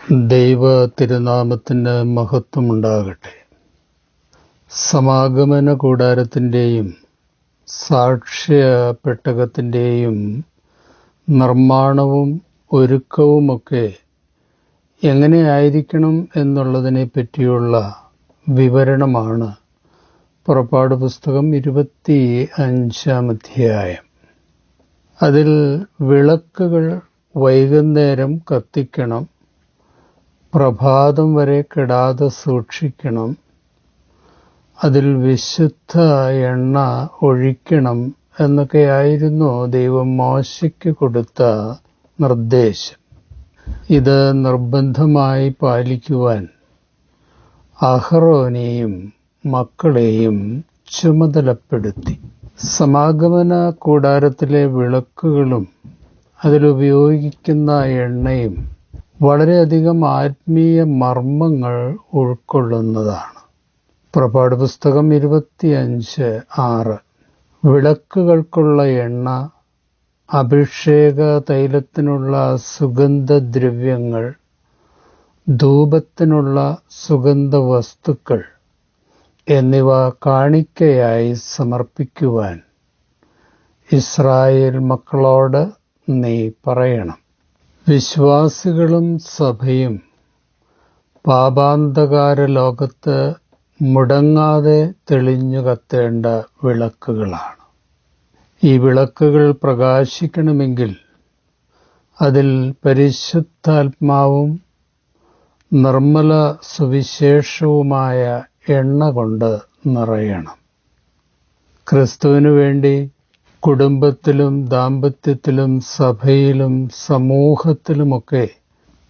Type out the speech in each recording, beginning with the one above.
ദൈവ തിരുനാമത്തിന് മഹത്വമുണ്ടാകട്ടെ. സമാഗമന കൂടാരത്തിൻ്റെയും സാക്ഷ്യപ്പെട്ടകത്തിൻ്റെയും നിർമ്മാണവും ഒരുക്കവുമൊക്കെ എങ്ങനെയായിരിക്കണം എന്നുള്ളതിനെ പറ്റിയുള്ള വിവരണമാണ് പുറപ്പാട് പുസ്തകം 25-ാം അധ്യായം. അതിൽ വിളക്കുകൾ വൈകുന്നേരം കത്തിക്കണം, പ്രഭാതം വരെ കെടാതെ സൂക്ഷിക്കണം, അതിൽ വിശുദ്ധ എണ്ണ ഒഴിക്കണം എന്നൊക്കെയായിരുന്നു ദൈവം മോശയ്ക്ക് കൊടുത്ത നിർദ്ദേശം. ഇത് നിർബന്ധമായി പാലിക്കുവാൻ അഹറോനെയും മക്കളെയും ചുമതലപ്പെടുത്തി. സമാഗമന കൂടാരത്തിലെ വിളക്കുകളും അതിലുപയോഗിക്കുന്ന എണ്ണയും വളരെയധികം ആത്മീയ മർമ്മങ്ങൾ ഉൾക്കൊള്ളുന്നതാണ്. പുറപ്പാട് പുസ്തകം 25:6 വിളക്കുകൾക്കുള്ള എണ്ണ, അഭിഷേക തൈലത്തിനുള്ള സുഗന്ധദ്രവ്യങ്ങൾ, ധൂപത്തിനുള്ള സുഗന്ധവസ്തുക്കൾ എന്നിവ കാണിക്കയായി സമർപ്പിക്കുവാൻ ഇസ്രായേൽ മക്കളോട് നീ പറയണം. വിശ്വാസികളും സഭയും പാപാന്ധകാര ലോകത്ത് മുടങ്ങാതെ തെളിഞ്ഞു കത്തേണ്ട വിളക്കുകളാണ്. ഈ വിളക്കുകൾ പ്രകാശിക്കണമെങ്കിൽ അതിൽ പരിശുദ്ധാത്മാവും നിർമ്മല സുവിശേഷവുമായ എണ്ണ കൊണ്ട് നിറയണം. ക്രിസ്തുവിനു വേണ്ടി കുടുംബത്തിലും ദാമ്പത്യത്തിലും സഭയിലും സമൂഹത്തിലുമൊക്കെ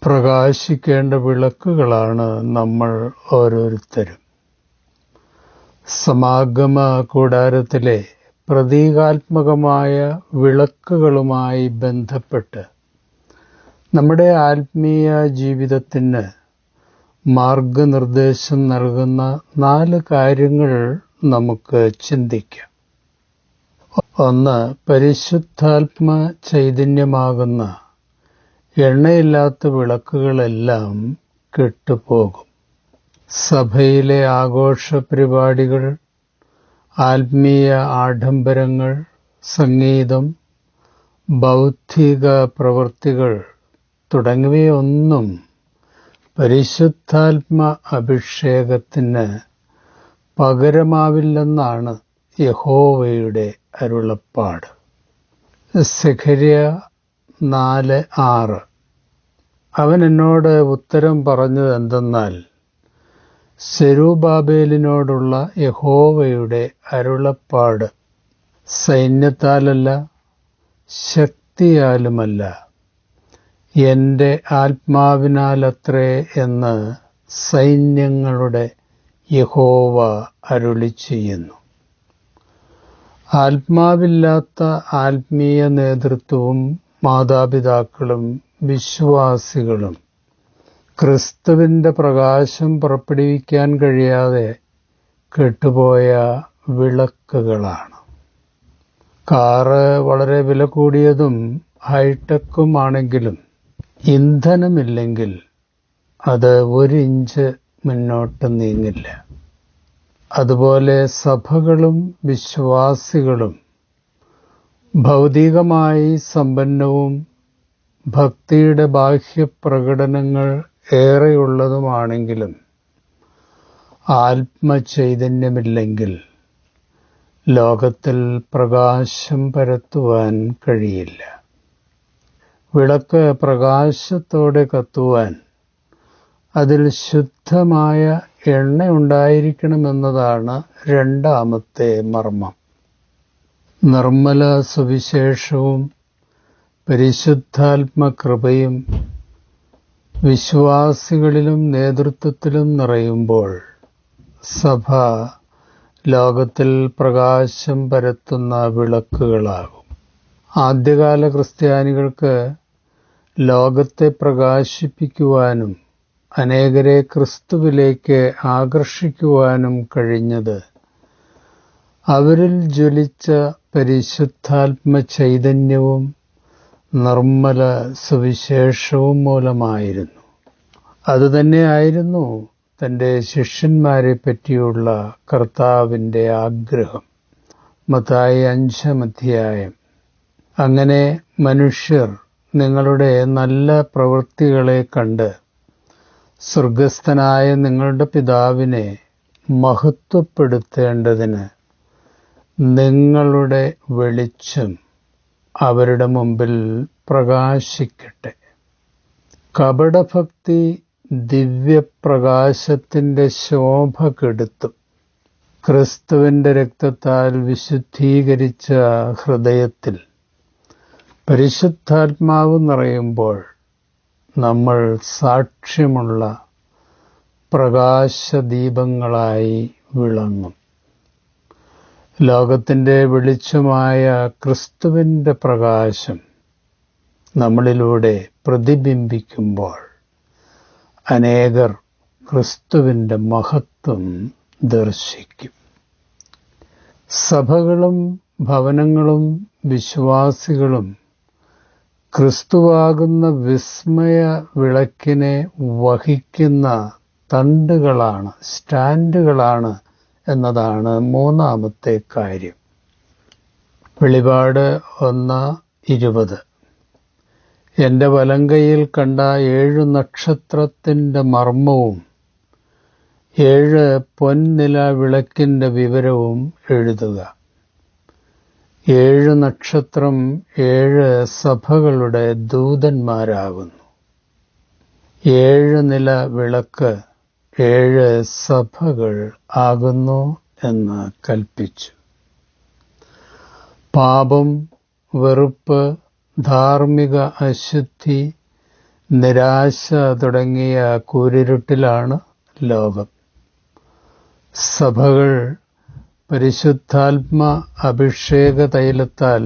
പ്രകാശിക്കേണ്ട വിളക്കുകളാണ് നമ്മൾ ഓരോരുത്തരും. സമാഗമ കൂടാരത്തിലെ പ്രതീകാത്മകമായ വിളക്കുകളുമായി ബന്ധപ്പെട്ട് നമ്മുടെ ആത്മീയ ജീവിതത്തിന് മാർഗനിർദ്ദേശം നൽകുന്ന 4 കാര്യങ്ങൾ നമുക്ക് ചിന്തിക്കാം. 1. പരിശുദ്ധാത്മ ചൈതന്യമാകുന്ന എണ്ണയില്ലാത്ത വിളക്കുകളെല്ലാം കെട്ടുപോകും. സഭയിലെ ആഘോഷ പരിപാടികൾ, ആത്മീയ ആഡംബരങ്ങൾ, സംഗീതം, ബൗദ്ധിക പ്രവൃത്തികൾ തുടങ്ങിയവയൊന്നും പരിശുദ്ധാത്മ അഭിഷേകത്തിന് പകരമാവില്ലെന്നാണ് യഹോവയുടെ അരുളപ്പാട്. സെഖര്യാ 4:6 അവൻ എന്നോട് ഉത്തരം പറഞ്ഞത് എന്തെന്നാൽ, സെരുബ്ബാബേലിനോടുള്ള യഹോവയുടെ അരുളപ്പാട് സൈന്യത്താലല്ല, ശക്തിയാലുമല്ല, എൻ്റെ ആത്മാവിനാലത്രേ എന്ന് സൈന്യങ്ങളുടെ യഹോവ അരുളിച്ചെയ്യുന്നു. ആത്മാവില്ലാത്ത ആത്മീയ നേതൃത്വവും മാതാപിതാക്കളും വിശ്വാസികളും ക്രിസ്തുവിൻ്റെ പ്രകാശം പുറപ്പെടുവിക്കാൻ കഴിയാതെ കെട്ടുപോയ വിളക്കുകളാണ്. കാറ് വളരെ വില കൂടിയതും ഹൈടെക്കുമാണെങ്കിലും ഇന്ധനമില്ലെങ്കിൽ അത് 1 ഇഞ്ച് മുന്നോട്ട് നീങ്ങില്ല. അതുപോലെ സഭകളും വിശ്വാസികളും ഭൗതികമായി സമ്പന്നവും ഭക്തിയുടെ ബാഹ്യപ്രകടനങ്ങൾ ഏറെയുള്ളതുമാണെങ്കിലും ആത്മചൈതന്യമില്ലെങ്കിൽ ലോകത്തിൽ പ്രകാശം പരത്തുവാൻ കഴിയില്ല. വിളക്ക് പ്രകാശത്തോടെ കത്തുവാൻ അതിൽ ശുദ്ധമായ എണ്ണ ഉണ്ടായിരിക്കണമെന്നതാണ് 2ാമത്തെ മർമ്മം. നിർമ്മല സുവിശേഷവും പരിശുദ്ധാത്മകൃപയും വിശ്വാസികളിലും നേതൃത്വത്തിലും നിറയുമ്പോൾ സഭ ലോകത്തിൽ പ്രകാശം പരത്തുന്ന വിളക്കുകളാകും. ആദ്യകാല ക്രിസ്ത്യാനികൾക്ക് ലോകത്തെ പ്രകാശിപ്പിക്കുവാനും അനേകരെ ക്രിസ്തുവിലേക്ക് ആകർഷിക്കുവാനും കഴിഞ്ഞത് അവരിൽ ജ്വലിച്ച പരിശുദ്ധാത്മ ചൈതന്യവും നിർമ്മല സുവിശേഷവും മൂലമായിരുന്നു. അതുതന്നെയായിരുന്നു തൻ്റെ ശിഷ്യന്മാരെ പറ്റിയുള്ള കർത്താവിൻ്റെ ആഗ്രഹം. മത്തായി 5-ാം അധ്യായം. അങ്ങനെ മനുഷ്യർ നിങ്ങളുടെ നല്ല പ്രവൃത്തികളെ കണ്ട് സ്വർഗസ്ഥനായ നിങ്ങളുടെ പിതാവിനെ മഹത്വപ്പെടുത്തേണ്ടതിന് നിങ്ങളുടെ വെളിച്ചം അവരുടെ മുമ്പിൽ പ്രകാശിക്കട്ടെ. കപടഭക്തി ദിവ്യപ്രകാശത്തിൻ്റെ ശോഭ കെടുത്തും. ക്രിസ്തുവിൻ്റെ രക്തത്താൽ വിശുദ്ധീകരിച്ച ഹൃദയത്തിൽ പരിശുദ്ധാത്മാവ് നിറയുമ്പോൾ നമ്മൾ സാക്ഷ്യമുള്ള പ്രകാശദീപങ്ങളായി വിളങ്ങും. ലോകത്തിൻ്റെ വെളിച്ചമായ ക്രിസ്തുവിൻ്റെ പ്രകാശം നമ്മളിലൂടെ പ്രതിബിംബിക്കുമ്പോൾ അനേകർ ക്രിസ്തുവിൻ്റെ മഹത്വം ദർശിക്കും. സഭകളും ഭവനങ്ങളും വിശ്വാസികളും ക്രിസ്തുവാകുന്ന വിസ്മയ വിളക്കിനെ വഹിക്കുന്ന തണ്ടുകളാണ്, സ്റ്റാൻഡുകളാണ് എന്നതാണ് മൂന്നാമത്തെ കാര്യം. വെളിപാട് 1:20. എൻ്റെ വലങ്കയിൽ കണ്ട 7 നക്ഷത്രത്തിൻ്റെ മർമ്മവും 7 പൊൻനില വിളക്കിൻ്റെ വിവരവും എഴുതുക. 7 നക്ഷത്രം 7 സഭകളുടെ ദൂതന്മാരാകുന്നു. 7 നില വിളക്ക് 7 സഭകൾ ആകുന്നു എന്ന് കൽപ്പിച്ചു. പാപം, വെറുപ്പ്, ധാർമ്മിക അശുദ്ധി, നിരാശ തുടങ്ങിയ കൂരിരുട്ടിലാണ് ലോകം. സഭകൾ പരിശുദ്ധാത്മ അഭിഷേക തൈലത്താൽ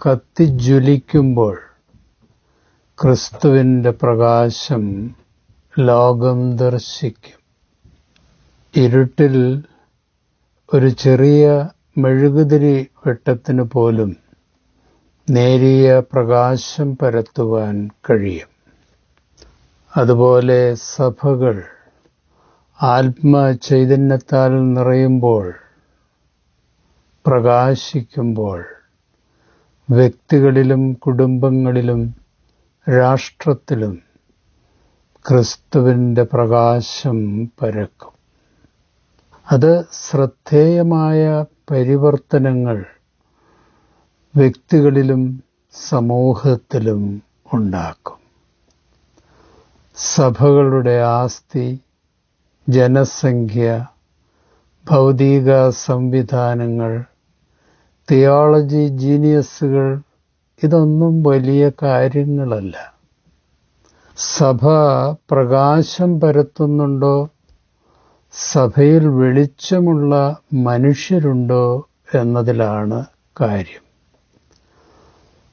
കത്തിജ്വലിക്കുമ്പോൾ ക്രിസ്തുവിൻ്റെ പ്രകാശം ലോകം ദർശിക്കും. ഇരുട്ടിൽ ഒരു ചെറിയ മെഴുകുതിരി വെട്ടത്തിനു പോലും നേരിയ പ്രകാശം പരത്തുവാൻ കഴിയും. അതുപോലെ സഭകൾ ആത്മചൈതന്യത്താൽ നിറയുമ്പോൾ, പ്രകാശിക്കുമ്പോൾ വ്യക്തികളിലും കുടുംബങ്ങളിലും രാഷ്ട്രത്തിലും ക്രിസ്തുവിൻ്റെ പ്രകാശം പരക്കും. അത് ശ്രദ്ധേയമായ പരിവർത്തനങ്ങൾ വ്യക്തികളിലും സമൂഹത്തിലും ഉണ്ടാക്കും. സഭകളുടെ ആസ്തി, ജനസംഖ്യ, ഭൗതിക സംവിധാനങ്ങൾ, തിയോളജി ജീനിയസുകൾ ഇതൊന്നും വലിയ കാര്യങ്ങളല്ല. സഭ പ്രകാശം പരത്തുന്നുണ്ടോ, സഭയിൽ വെളിച്ചമുള്ള മനുഷ്യരുണ്ടോ എന്നതിലാണ് കാര്യം.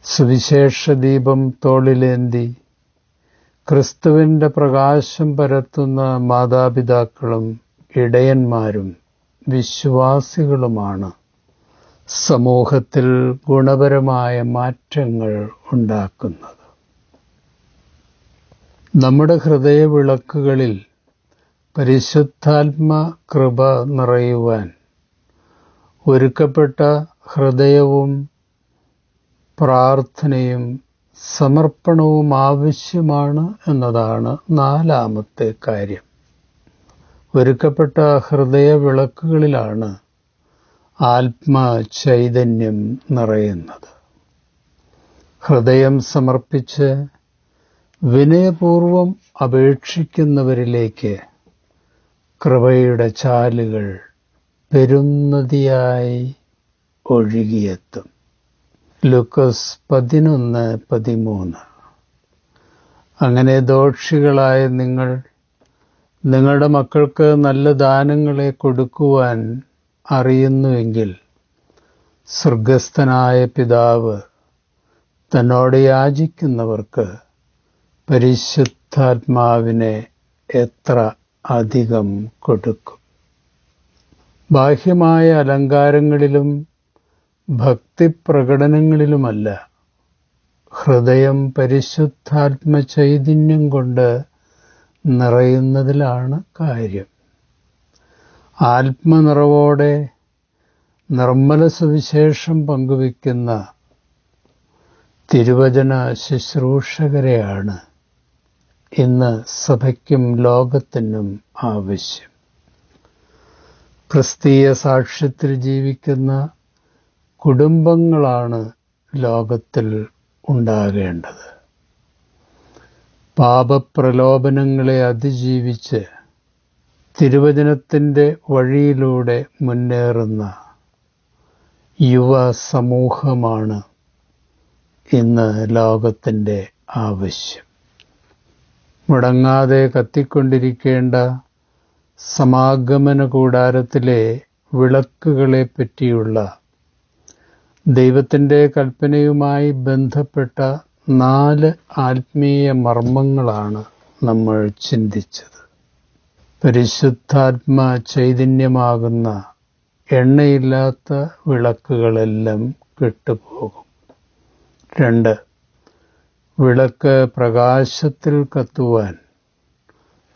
സുവിശേഷ ദീപം തോളിലേന്തി ക്രിസ്തുവിൻ്റെ പ്രകാശം പരത്തുന്ന മാതാപിതാക്കളും ഇടയന്മാരും വിശ്വാസികളുമാണ് സമൂഹത്തിൽ ഗുണപരമായ മാറ്റങ്ങൾ ഉണ്ടാക്കുന്നത്. നമ്മുടെ ഹൃദയവിളക്കുകളിൽ പരിശുദ്ധാത്മ കൃപ നിറയുവാൻ ഒരുക്കപ്പെട്ട ഹൃദയവും പ്രാർത്ഥനയും സമർപ്പണവും ആവശ്യമാണ് എന്നതാണ് നാലാമത്തെ കാര്യം. ഒരുക്കപ്പെട്ട ഹൃദയവിളക്കുകളിലാണ് ആത്മചൈതന്യം നിറയുന്നത്. ഹൃദയം സമർപ്പിച്ച് വിനയപൂർവം അപേക്ഷിക്കുന്നവരിലേക്ക് കൃപയുടെ ചാലുകൾ പെരുന്നതിയായി ഒഴുകിയെത്തും. ലൂക്കോസ് 11:13. അങ്ങനെ ദോഷികളായ നിങ്ങൾ നിങ്ങളുടെ മക്കൾക്ക് നല്ല ദാനങ്ങളെ കൊടുക്കുവാൻ അറിയുന്നുവെങ്കിൽ സ്വർഗസ്ഥനായ പിതാവ് തന്നോട് യാചിക്കുന്നവർക്ക് പരിശുദ്ധാത്മാവിനെ എത്ര അധികം കൊടുക്കും. ബാഹ്യമായ അലങ്കാരങ്ങളിലും ഭക്തിപ്രകടനങ്ങളിലുമല്ല, ഹൃദയം പരിശുദ്ധാത്മ ചൈതന്യം കൊണ്ട് നിറയുന്നതിലാണ് കാര്യം. ആത്മനിറവോടെ നിർമ്മല സുവിശേഷം പങ്കുവയ്ക്കുന്ന തിരുവചന ശുശ്രൂഷകരെയാണ് ഇന്ന് സഭയ്ക്കും ലോകത്തിനും ആവശ്യം. ക്രിസ്തീയ സാക്ഷ്യത്തിൽ ജീവിക്കുന്ന കുടുംബങ്ങളാണ് ലോകത്തിൽ ഉണ്ടാകേണ്ടത്. പാപപ്രലോഭനങ്ങളെ അതിജീവിച്ച് തിരുവചനത്തിൻ്റെ വഴിയിലൂടെ മുന്നേറുന്ന യുവ സമൂഹമാണ് ഇന്ന് ലോകത്തിൻ്റെ ആവശ്യം. മുടങ്ങാതെ കത്തിക്കൊണ്ടിരിക്കേണ്ട സമാഗമന കൂടാരത്തിലെ വിളക്കുകളെ പറ്റിയുള്ള ദൈവത്തിൻ്റെ കൽപ്പനയുമായി ബന്ധപ്പെട്ട 4 ആത്മീയ മർമ്മങ്ങളാണ് നമ്മൾ ചിന്തിച്ചത്. പരിശുദ്ധാത്മ ചൈതന്യമാകുന്ന എണ്ണയില്ലാത്ത വിളക്കുകളെല്ലാം കെട്ടുപോകും. 2. വിളക്ക് പ്രകാശത്തിൽ കത്തുവാൻ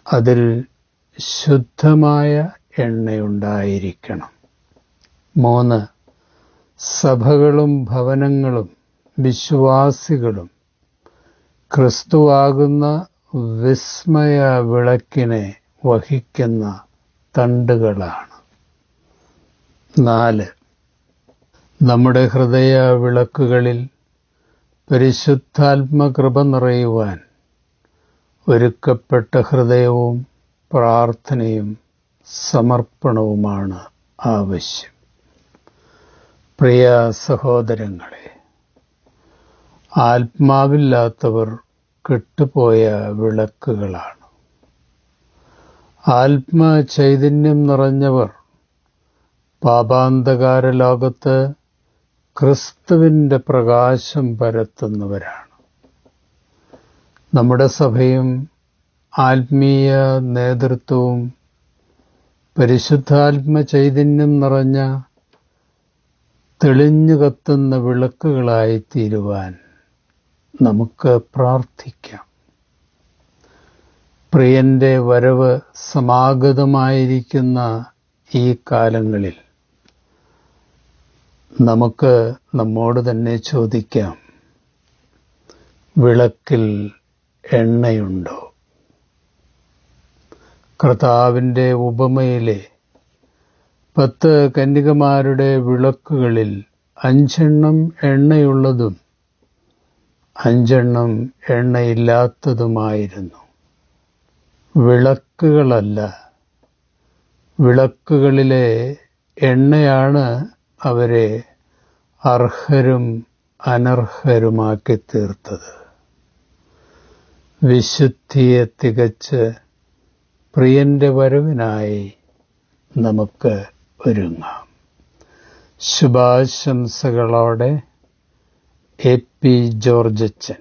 അതിൽ ശുദ്ധമായ എണ്ണയുണ്ടായിരിക്കണം. 3. സഭകളും ഭവനങ്ങളും വിശ്വാസികളും ക്രിസ്തുവാകുന്ന വിസ്മയ വിളക്കിനെ വഹിക്കുന്ന തണ്ടുകളാണ്. 4. നമ്മുടെ ഹൃദയ വിളക്കുകളിൽ പരിശുദ്ധാത്മകൃപ നിറയുവാൻ ഒരുക്കപ്പെട്ട ഹൃദയവും പ്രാർത്ഥനയും സമർപ്പണവുമാണ് ആവശ്യം. പ്രിയ സഹോദരങ്ങളെ, ആത്മാവില്ലാത്തവർ കെട്ടുപോയ വിളക്കുകളാണ്. ആത്മചൈതന്യം നിറഞ്ഞവർ പാപാന്ധകാര ലോകത്ത് ക്രിസ്തുവിൻ്റെ പ്രകാശം പരത്തുന്നവരാണ്. നമ്മുടെ സഭയും ആത്മീയ നേതൃത്വവും പരിശുദ്ധാത്മ ചൈതന്യം നിറഞ്ഞ തെളിഞ്ഞു കത്തുന്ന വിളക്കുകളായി തീരുവാൻ നമുക്ക് പ്രാർത്ഥിക്കാം. പ്രിയന്റെ വരവ് സമാഗതമായിരിക്കുന്ന ഈ കാലങ്ങളിൽ നമുക്ക് നമ്മോട് തന്നെ ചോദിക്കാം, വിളക്കിൽ എണ്ണയുണ്ടോ? കർത്താവിൻ്റെ ഉപമയിലെ 10 കന്യകമാരുടെ വിളക്കുകളിൽ 5 എണ്ണയുള്ളതും 5 എണ്ണയില്ലാത്തതുമായിരുന്നു. വിളക്കുകളല്ല, വിളക്കുകളിലെ എണ്ണയാണ് അവരെ അർഹരും അനർഹരുമാക്കി തീർത്തത്. വിശുദ്ധിയെ തികച്ച് പ്രിയന്റെ വരവിനായി നമുക്ക് ഒരുങ്ങാം. ശുഭാശംസകളോടെ എ.പി. ജോർജച്ചൻ.